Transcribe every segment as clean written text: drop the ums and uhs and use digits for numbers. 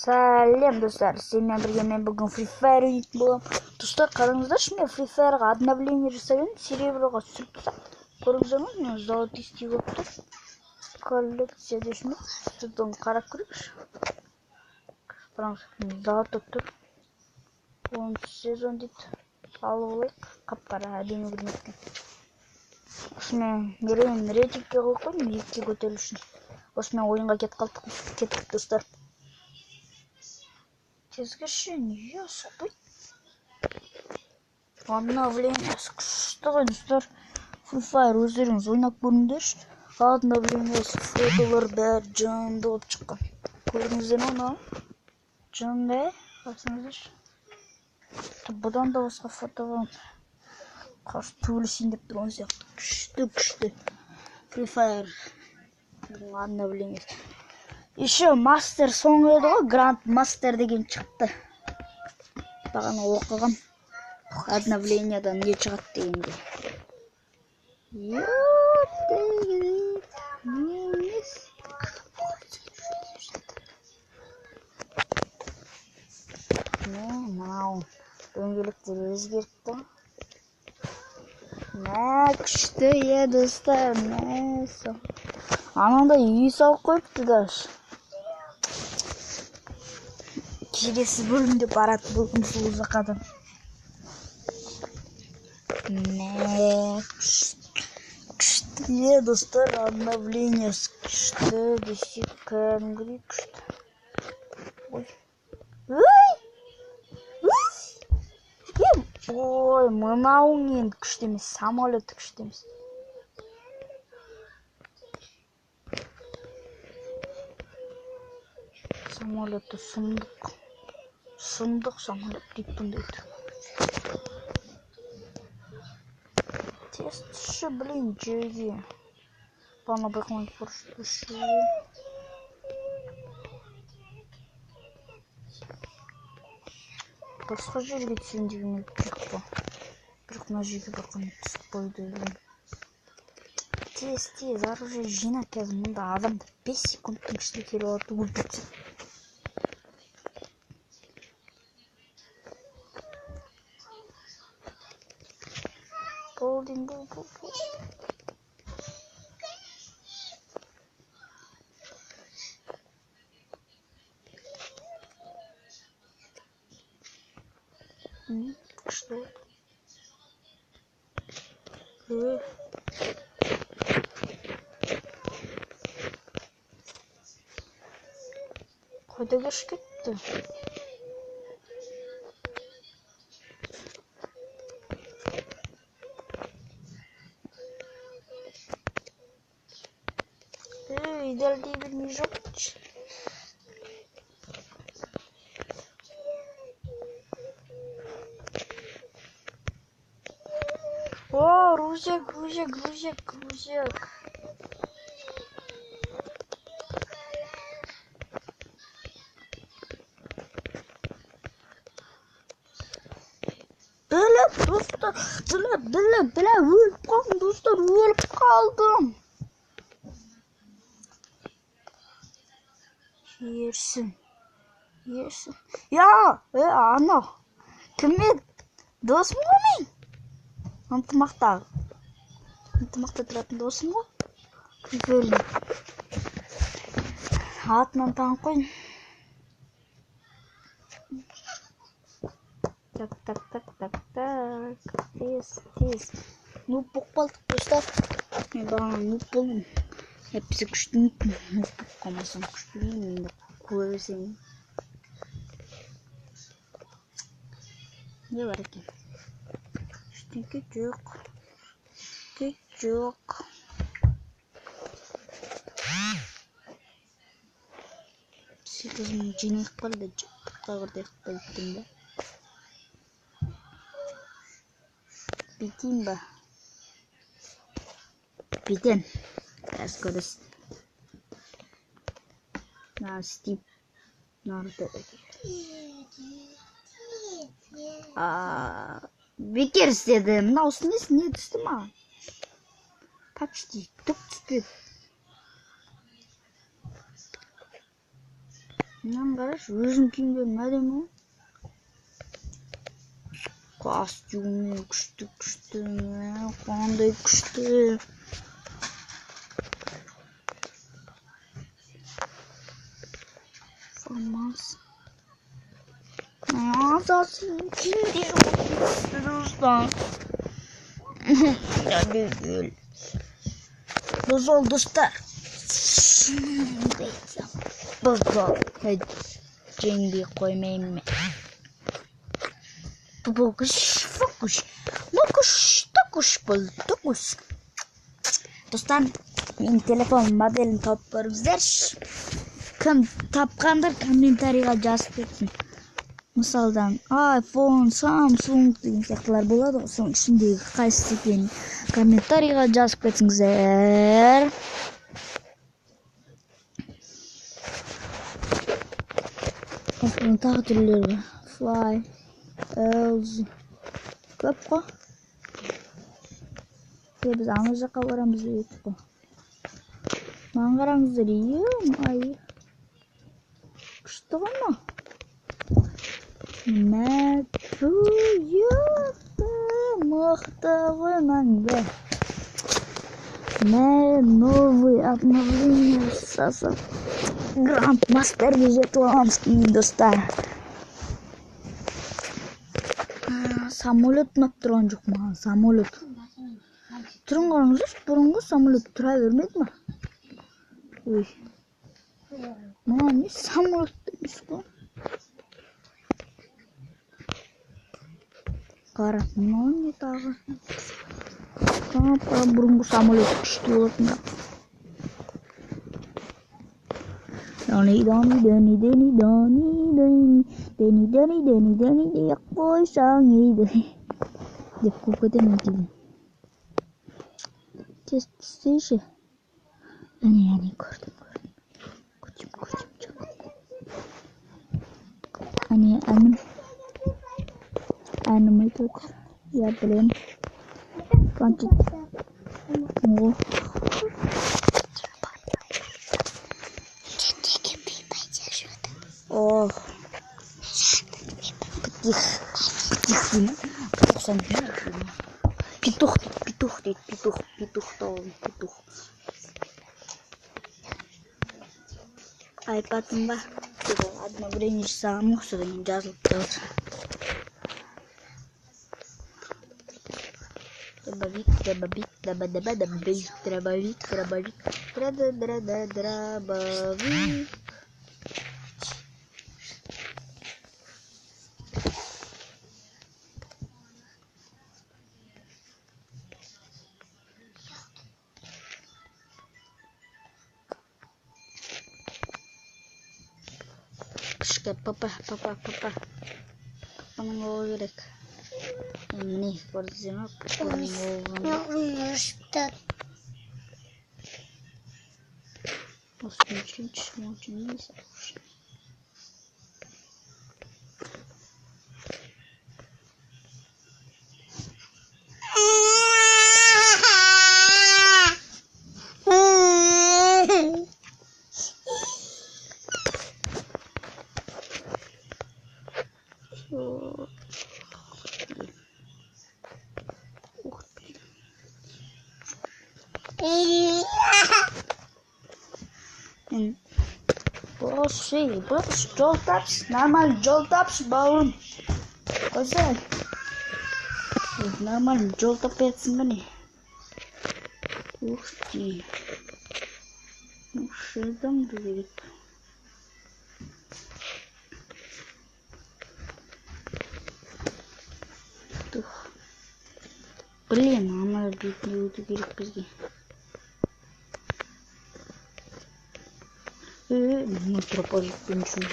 Сәлем достар, сенімен бірге мен бүгін Free Fire ойнайтын боламын. Достар, қараңыздаршы, мен Free Fire'ға обновление жасаймын, сереброға түсіріп тастап. Көріңіздер ме, золотистый болып тұр. Коллекция дешін, сөйтіп қарап көрейікші. Қараңыз, золотой тұр. 10 сезон дейді. Алып алайық, қап-қара әдемі көрінетін. Осымен мерейін рейтингке қойып қойдым, 2-ге көтерілу үшін. Осымен ойынға кеттік достар. Тезгіші не особый. Обновление күшті ғой достар. Free Fire өздеріңіз ойнап көріңдерші. Обновление фотолар бәрі жанды болып шыққан. Көрдіңіздер ме? Жанды, қарасаңыздаршы. Бұдан да басқа фото бар. Қарсы төбелесейін деп тұрған сияқты. Күшті. Free Fire обновление. Еще мастер соңғы еді ғой, Гранд Мастер деген шықты. Бағана оқыған обновлениядан не шығады дегенде. Мынау дөңгелектер өзгертті. Күшті е достар, ананда үй салып қойыпты даже. Келесі бөлімде барады бүгін сол жақадан. Күшті достар, обновление күшті десек кәдімгідей күшті. Ой, мынауың енді күшті емес, самолеті күшті емес. Самолеті сұмдық самолет дейді бұндайды. Тестші, блин, жерге. Бана байқымай көрші. Басқа жерге түсен деген өліп па. Бірақ мына жерге бақын түсіп қойды. Тез, оружие жинап қазір мұнда адамды 5 секундтың ішінде келіп алады өлтірсе. Бұл. Күшті. Қойда кеш кетті. Дәлдей білмей жоқшы. О, ружек. Біле, өліп қалдым достар, өліп қалдым. Ерсін. Ана. Кім еді? Досым ғой мен? Ынтымақта тұратын досым ғой? Күлгелі. Атынан танып қойын. Так. Тез. Нуп болып қалдық достар. Мен бағана нуп болдым. Әпсі күшті нуп болып қалмасам күшті деймін. Көре берсейін. Не бар екен? Ештеңке жоқ. Сегізін жинайық қалды, жаттыққа құрдайық бәлттім ба? Бетейін ба? Бетен. Әз көресін. Стип. Нарыда бекер істеді. Мынаусы несі не түсті ма? Почти. Түк түспеді. Мынаны карашы, өзүнүн кийимдерин адемби? Костюму күчтүү, кандай күчтүү. Формасы. Азасын кийимдери достар. Гүл. Бозол достар. Бозол. Жеңби коймойм. Фокус, фокус. Мокуш, токуш бол, токуш. Достар, менин телефон моделин тауып көрүңүздөр. Ким тапкандар комментарийга жазып кетсин. Мисалдан iPhone, Samsung деген сыяктуулар болот. Ошонун ичиндеги кайсы экенин комментарийга жазып кетсиңиздер. Тагы түрлөрү. Fly, LG. Көп го. Биз аны жака барабыз дейт го. Мага караңыздар, ай. Күчтүү гана. Мактагыманбы. Мен новый обновление сасып. Грандмастерге жетип аламыз, достар. Самолет ұнап тұрған жоқ маған, самолет. Түрін қараңыздар, бұрынғы самолет тұра бермейді ма? Ой. Маған не самолет емес қой. Қара, мынау не тағы? Бұрынғы самолет күшті болатын да. Doni deyip koysan iyi deyip kokudan gibi. Test işi. Yani gördüm. Koçum çok. Hani annem itu ya belum. Kanci. Oh. О, петух, айпадым ба? Одно время самым ұқсаған жазылып тұр. Дробовик. Papa. Папаның болу керек. Міне, көрдіңіздер ме? Папаның болуын. Очень не слушай. Burası jol taps, normal jol taps baurum. Güzel. Normal jol tap etsin beni. Uğurti. Şuradan da gelip. Блин, она бегает вверх беги. Ну, пропозит пенсию.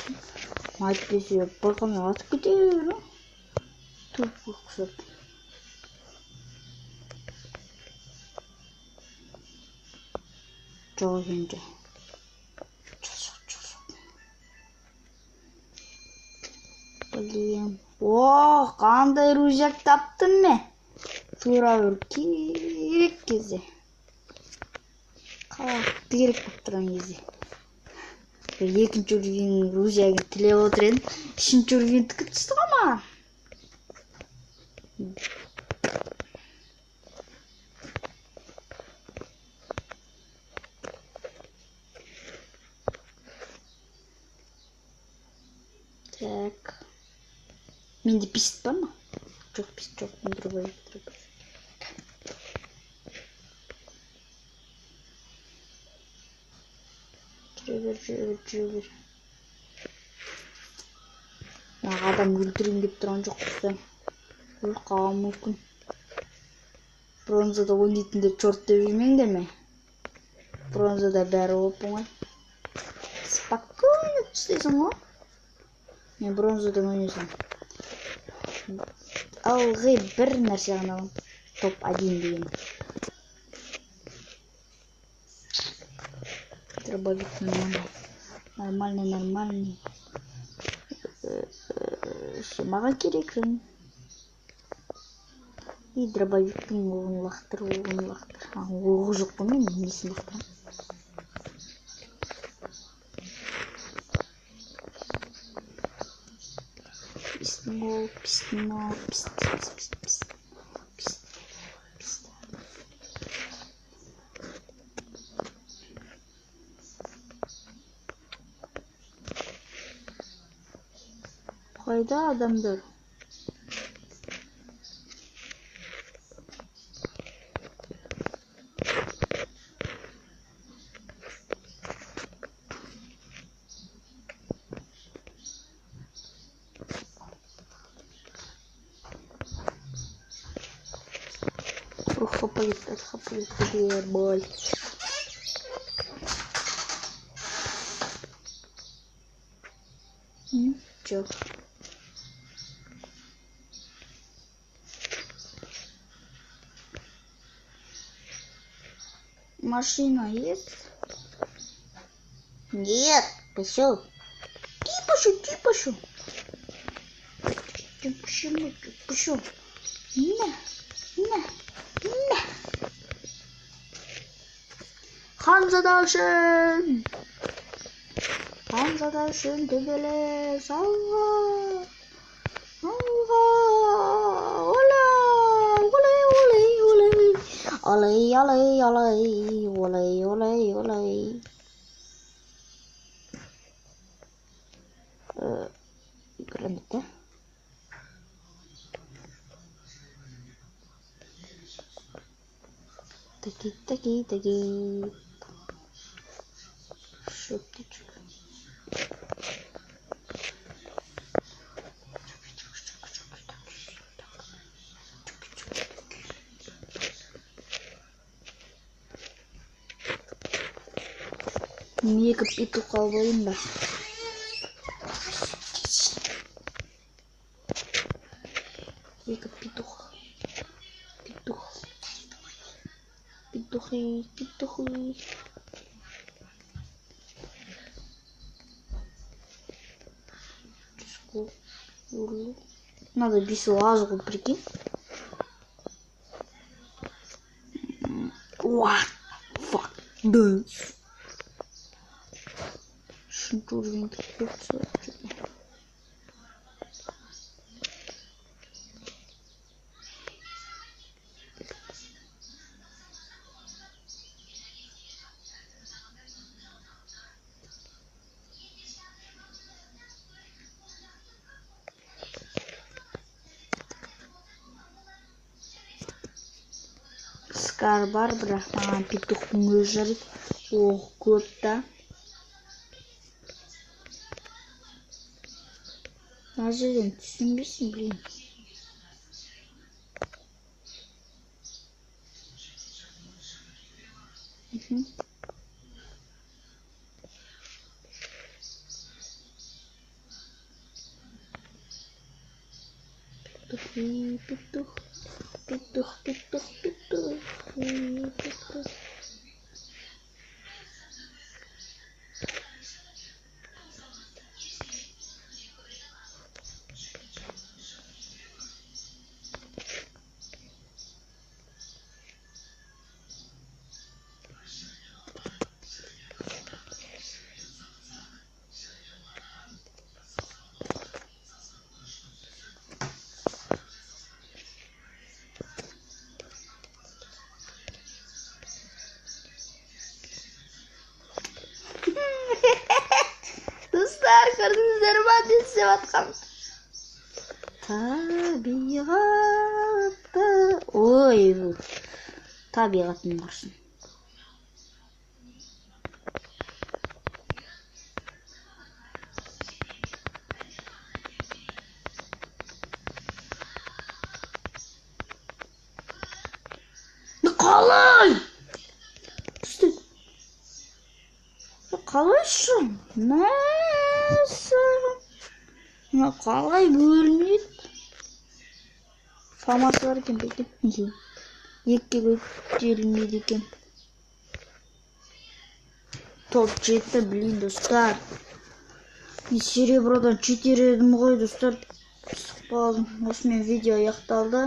Мать писью, пока мне открыли. Тут кусок. Чего gente? Блин. О, қандай ружек таптың ме? Тура бір керек кезде. Қалақты керек болып тұрған кезде. Екінші уровень Грузияға тілеп отыр едім. Үшінші уровеньдікі түсті ғама. Так. Менде пистолет бар ма? Жоқ, пистолет жоқ. Мен дробовик. Жүре бер. Адам өлтірейін деп тұрған жоқ құстай. Өліп қалған мүмкін. Бронзада ойнайтындар чорт деп жүрмеңдер ме? Бронзада бәрі оп оңай. Спокойно түстейсің ғой. Мен бронзада ойнайсың. Алғы бір нәрсе ғана алам. Топ 1 деген. Дробовик нормальный. Маған керексің. И дробовиктің оғын лақтыр. Оғы жоқ қой мен несін лақтырам. Пистол. Қайда адамдар? Хопа кетті, бой. Жоқ. Машина есть? Нет, пошел. Ты пошел. На. Hanzadaşın tübele salva. Oley. Granite. Teki. Şöptük. Екі петух алайын ба? Екі петух. Петухи. Надо без лазу, прикинь. What? Fuck this. Шутурин кипится. Скар бар, бірақ маған петухтың өзі жарайды. Оғы көп та. Мына жерден түсінбейсің, блин. Петух. Көрдіңіздер ма не істеп жатқанын? Табиғатты... Ой, табиғаттың құрсын. Қалай? Қалайшы? Мәсі? Қалай бөлінеді? Фамасы бар екен бекен. Екке көтерілмейді екен. Топ 7, блин, достар. Серебродан 4 едім ғой, достар. Пысық болдым. Осымен видео аяқталды.